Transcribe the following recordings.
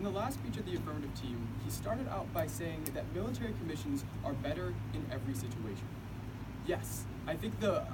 In the last speech of the affirmative team, he started out by saying that military commissions are better in every situation. Yes, I think no.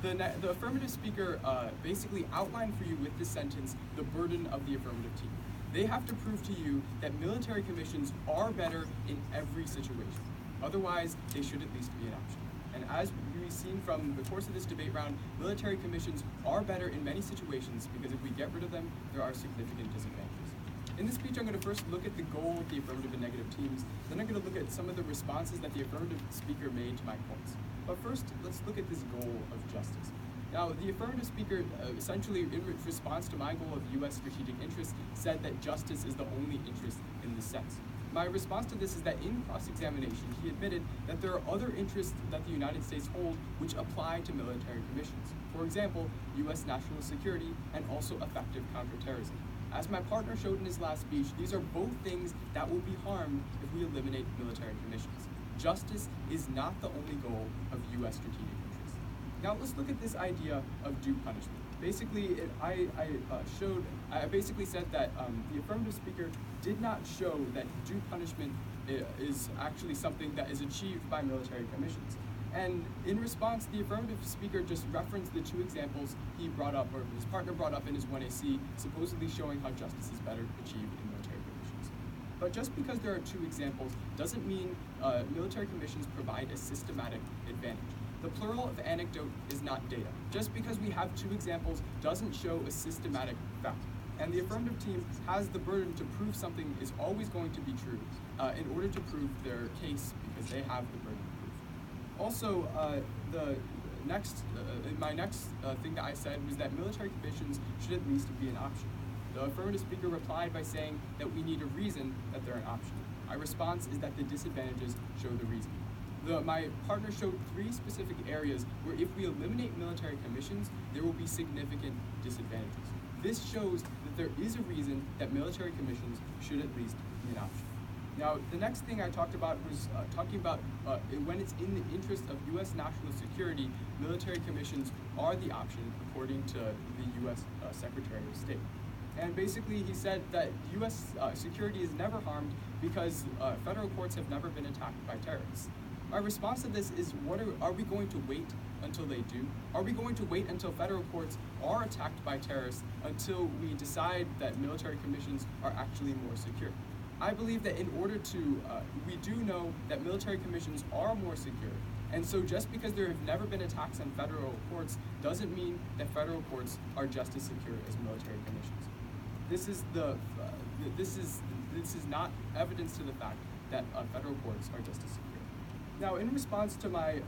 The affirmative speaker basically outlined for you with this sentence the burden of the affirmative team. They have to prove to you that military commissions are better in every situation. Otherwise, they should at least be an option. And as we've seen from the course of this debate round, military commissions are better in many situations because if we get rid of them, there are significant disadvantages. In this speech, I'm going to first look at the goal of the affirmative and negative teams. Then I'm going to look at some of the responses that the affirmative speaker made to my points. But first, let's look at this goal of justice. Now, the affirmative speaker, essentially in response to my goal of U.S. strategic interest, said that justice is the only interest in this sense. My response to this is that in cross-examination, he admitted that there are other interests that the United States hold which apply to military commissions. For example, U.S. national security and also effective counterterrorism. As my partner showed in his last speech, these are both things that will be harmed if we eliminate military commissions. Justice is not the only goal of U.S. strategic interests. Now let's look at this idea of due punishment. Basically, I basically said that the affirmative speaker did not show that due punishment is actually something that is achieved by military commissions. And in response, the affirmative speaker just referenced the two examples he brought up, or his partner brought up in his 1AC, supposedly showing how justice is better achieved in military commissions. But just because there are two examples doesn't mean military commissions provide a systematic advantage. The plural of anecdote is not data. Just because we have two examples doesn't show a systematic fact. And the affirmative team has the burden to prove something is always going to be true in order to prove their case because they have the burden of proof. Also, my next thing that I said was that military commissions should at least be an option. The affirmative speaker replied by saying that we need a reason that they're an option. My response is that the disadvantages show the reason. My partner showed three specific areas where if we eliminate military commissions, there will be significant disadvantages. This shows that there is a reason that military commissions should at least be an option. Now, the next thing I talked about was talking about when it's in the interest of U.S. national security, military commissions are the option according to the U.S. Secretary of State. And basically, he said that U.S. Security is never harmed because federal courts have never been attacked by terrorists. My response to this is, are we going to wait until they do? Are we going to wait until federal courts are attacked by terrorists until we decide that military commissions are actually more secure? I believe that in order to, we do know that military commissions are more secure. And so just because there have never been attacks on federal courts doesn't mean that federal courts are just as secure as military commissions. This is not evidence to the fact that federal courts are just as secure. Now, in response to my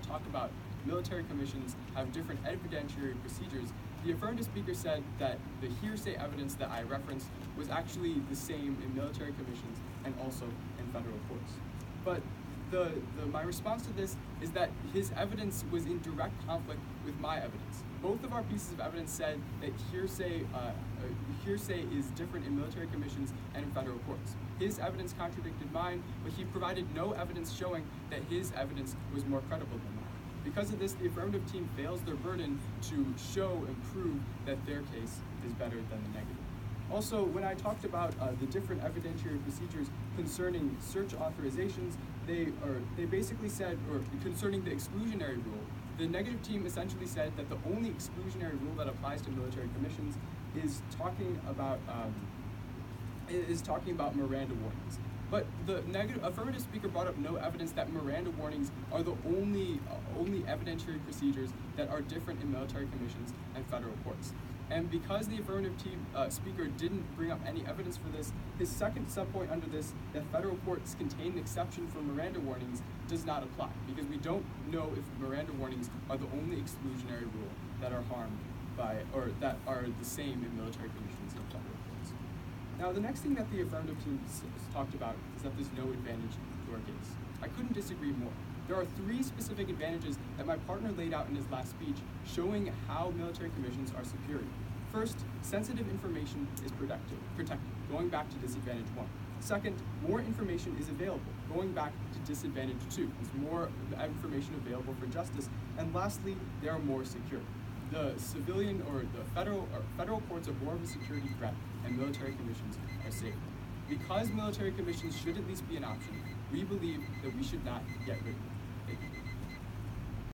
talk about military commissions have different evidentiary procedures, the affirmative speaker said that the hearsay evidence that I referenced was actually the same in military commissions and also in federal courts. But my response to this is that his evidence was in direct conflict with my evidence. Both of our pieces of evidence said that hearsay is different in military commissions and in federal courts. His evidence contradicted mine, but he provided no evidence showing that his evidence was more credible than mine. Because of this, the affirmative team fails their burden to show and prove that their case is better than the negative. Also, when I talked about the different evidentiary procedures concerning search authorizations, they basically said, or concerning the exclusionary rule, the negative team essentially said that the only exclusionary rule that applies to military commissions is talking about Miranda warnings. But the affirmative speaker brought up no evidence that Miranda warnings are the only evidentiary procedures that are different in military commissions and federal courts. And because the affirmative team speaker didn't bring up any evidence for this, his second subpoint under this, that federal courts contain an exception for Miranda warnings, does not apply, because we don't know if Miranda warnings are the only exclusionary rule that are harmed by, or that are the same in military commissions and federal courts. Now, the next thing that the affirmative team talked about is that there's no advantage to our case. I couldn't disagree more. There are three specific advantages that my partner laid out in his last speech, showing how military commissions are superior. First, sensitive information is protected, going back to disadvantage 1. Second, more information is available, going back to disadvantage 2. There's more information available for justice. And lastly, they are more secure. the civilian or the federal courts are more of a security threat, and military commissions are safer. Because military commissions should at least be an option, we believe that we should not get rid of them. Thank you.